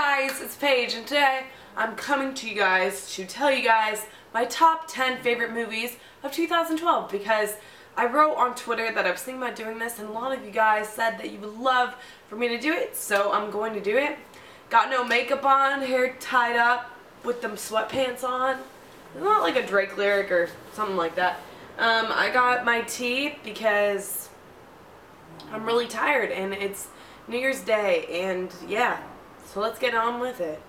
guys, it's Paige, and today I'm coming to you guys to tell you guys my top 10 favorite movies of 2012 because I wrote on Twitter that I was thinking about doing this and a lot of you guys said that you would love for me to do it, so I'm going to do it. Got no makeup on, hair tied up with them sweatpants on. Not like a Drake lyric or something like that. I got my tea because I'm really tired and it's New Year's Day, and yeah, so let's get on with it.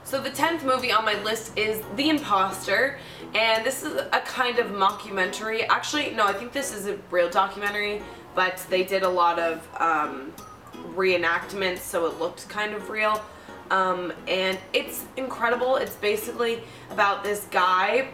So the 10th movie on my list is The Imposter, and this is a kind of mockumentary. Actually, no, I think this is a real documentary, but they did a lot of reenactments, so it looked kind of real. And it's incredible. It's basically about this guy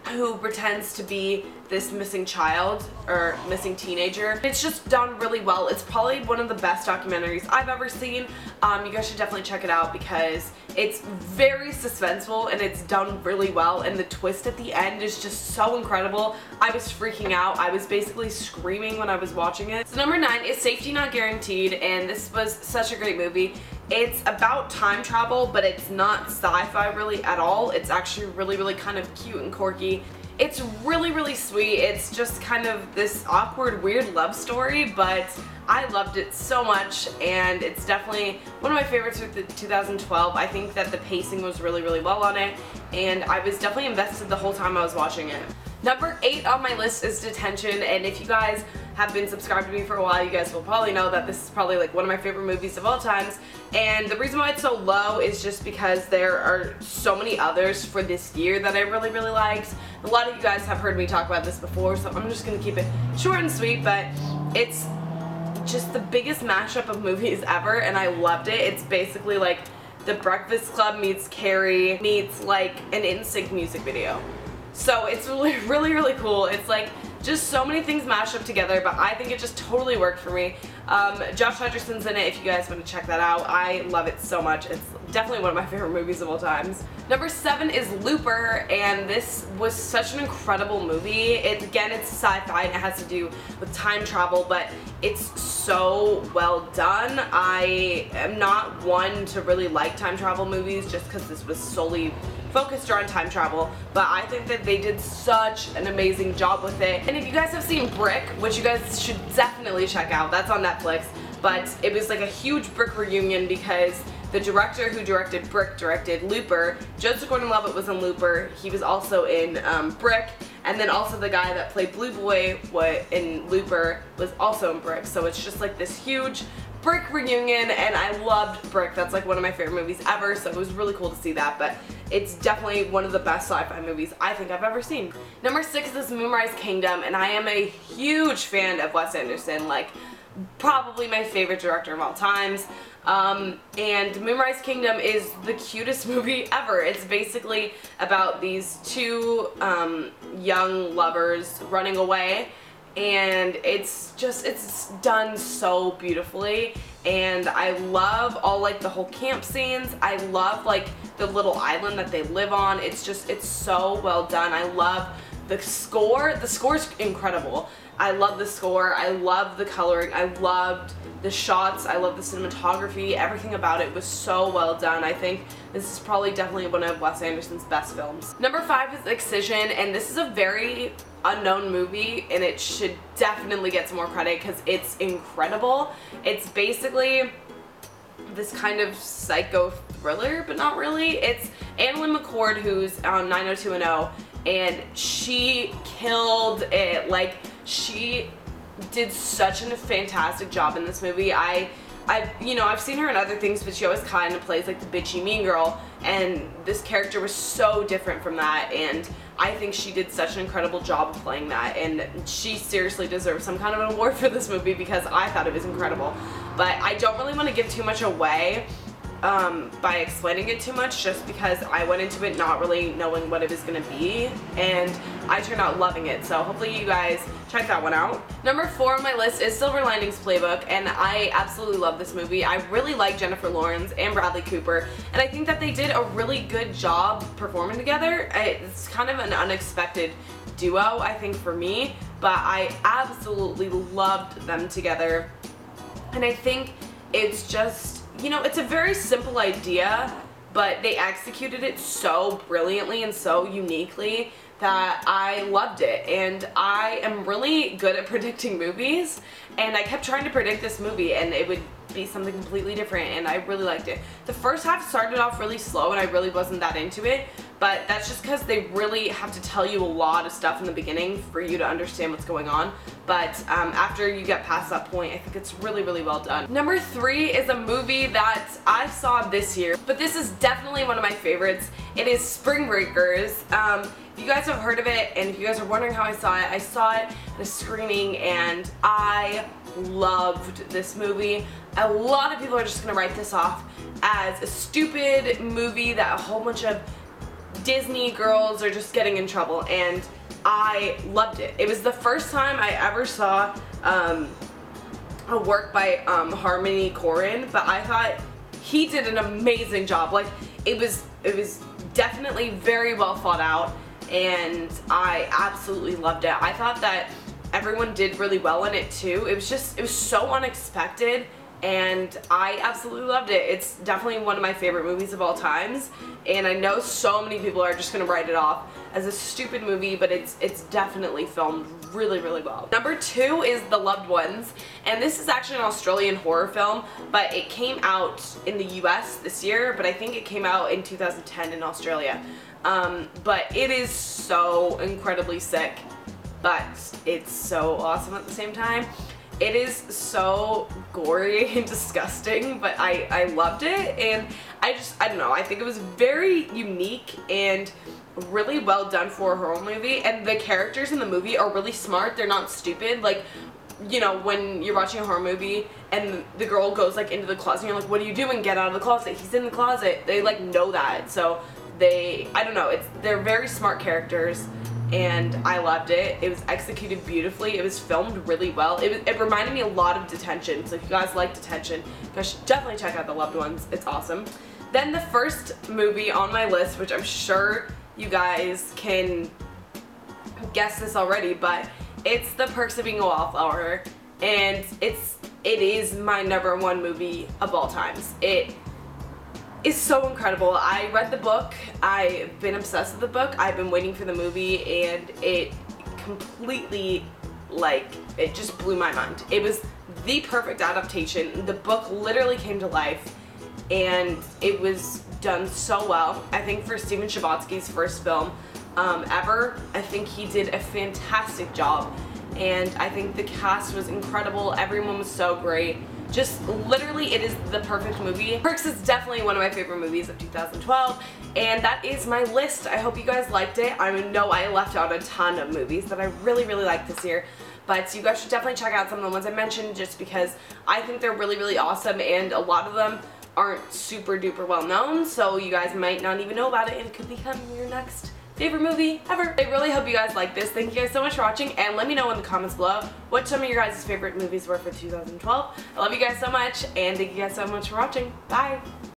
who pretends to be this missing child or missing teenager. It's just done really well. It's probably one of the best documentaries I've ever seen. You guys should definitely check it out because it's very suspenseful and it's done really well, and the twist at the end is just so incredible. I was freaking out. I was basically screaming when I was watching it. So number 9 is Safety Not Guaranteed, and this was such a great movie. It's about time travel, but it's not sci-fi really at all. It's actually really kind of cute and quirky. It's really sweet. It's just kind of this awkward, weird love story, but I loved it so much, and it's definitely one of my favorites with the 2012. I think that the pacing was really well on it, and I was definitely invested the whole time I was watching it. Number 8 on my list is Detention, and if you guys have been subscribed to me for a while, you guys will probably know that this is probably like one of my favorite movies of all times, and the reason why it's so low is just because there are so many others for this year that I really liked. A lot of you guys have heard me talk about this before, so I'm just going to keep it short and sweet, but it's just the biggest mashup of movies ever, and I loved it. It's basically like The Breakfast Club meets Carrie meets like an NSYNC music video. So it's really cool. It's like just so many things mashed up together, but I think it just totally worked for me. Josh Hutcherson's in it if you guys want to check that out. I love it so much. It's definitely one of my favorite movies of all times. Number 7 is Looper, and this was such an incredible movie. Again, it's sci-fi and it has to do with time travel, but it's so well done. I am not one to really like time travel movies just because this was solely focused around time travel, but I think that they did such an amazing job with it. And if you guys have seen Brick, which you guys should definitely check out, that's on Netflix, but it was like a huge Brick reunion because the director who directed Brick directed Looper. Joseph Gordon-Levitt was in Looper. He was also in Brick, and then also the guy that played Blue Boy in Looper was also in Brick. So it's just like this huge Brick reunion, and I loved Brick. That's like one of my favorite movies ever, so it was really cool to see that, but it's definitely one of the best sci-fi movies I think I've ever seen. Number 6 is Moonrise Kingdom, and I am a huge fan of Wes Anderson, like probably my favorite director of all times. And Moonrise Kingdom is the cutest movie ever. It's basically about these two young lovers running away, and it's done so beautifully, and I love all like the whole camp scenes. I love like the little island that they live on. It's so well done. I love the score. The score's incredible. I love the score. I love the coloring. I loved the shots. I love the cinematography. Everything about it was so well done. I think this is probably definitely one of Wes Anderson's best films. Number 5 is Excision, and this is a very unknown movie, and it should definitely get some more credit because it's incredible. It's basically this kind of psycho thriller, but not really. It's Annalyn McCord, who's on 90210, and she killed it. Like, she did such a fantastic job in this movie. You know, I've seen her in other things, but she always kind of plays like the bitchy mean girl, and this character was so different from that, and I think she did such an incredible job of playing that, and she seriously deserves some kind of an award for this movie because I thought it was incredible. But I don't really want to give too much away by explaining it too much, just because I went into it not really knowing what it was going to be, and I turned out loving it, so hopefully you guys check that one out. Number 4 on my list is Silver Linings Playbook, and I absolutely love this movie. I really like Jennifer Lawrence and Bradley Cooper, and I think that they did a really good job performing together. It's kind of an unexpected duo, I think, for me, but I absolutely loved them together, and I think it's just you know, it's a very simple idea, but they executed it so brilliantly and so uniquely that I loved it. And I am really good at predicting movies, and I kept trying to predict this movie and it would be something completely different, and I really liked it. The first half started off really slow and I really wasn't that into it, but that's just because they really have to tell you a lot of stuff in the beginning for you to understand what's going on. But after you get past that point, I think it's really, really well done. Number 3 is a movie that I saw this year, but this is definitely one of my favorites. It is Spring Breakers. If you guys have heard of it, and if you guys are wondering how I saw it at a screening, and I loved this movie. A lot of people are just gonna write this off as a stupid movie that a whole bunch of Disney girls are just getting in trouble, and I loved it. It was the first time I ever saw a work by Harmony Korine, but I thought he did an amazing job. Like, it was definitely very well thought out, and I absolutely loved it. I thought that everyone did really well in it too. It was so unexpected, and I absolutely loved it. It's definitely one of my favorite movies of all times, and I know so many people are just gonna write it off as a stupid movie, but it's definitely filmed really, really well. Number 2 is The Loved Ones, and this is actually an Australian horror film, but it came out in the US this year, but I think it came out in 2010 in Australia. But it is so incredibly sick, but it's so awesome at the same time. It is so gory and disgusting, but I loved it, and I don't know, I think it was very unique and really well done for a horror movie, and the characters in the movie are really smart. They're not stupid. Like, you know, when you're watching a horror movie and the girl goes like into the closet and you're like, what are you doing? Get out of the closet. He's in the closet. They like know that, so I don't know, they're very smart characters, and I loved it. It was executed beautifully. It was filmed really well. It reminded me a lot of Detention, so if you guys like Detention, you guys should definitely check out The Loved Ones. It's awesome. Then the first movie on my list, which I'm sure you guys can guess this already, but it's The Perks of Being a Wallflower, and it is my #1 movie of all times. It is so incredible. I read the book. I've been obsessed with the book. I've been waiting for the movie, and it completely, like, it just blew my mind. It was the perfect adaptation. The book literally came to life, and it was done so well. I think for Steven Chbosky's first film ever, I think he did a fantastic job, and I think the cast was incredible. Everyone was so great. Just literally, it is the perfect movie. Perks is definitely one of my favorite movies of 2012, and that is my list. I hope you guys liked it. I know I left out a ton of movies that I really, really liked this year, but you guys should definitely check out some of the ones I mentioned, just because I think they're really, really awesome, and a lot of them aren't super duper well known, so you guys might not even know about it, and it could become your next favorite movie ever. I really hope you guys like this. Thank you guys so much for watching, and let me know in the comments below what some of your guys' favorite movies were for 2012. I love you guys so much, and thank you guys so much for watching. Bye!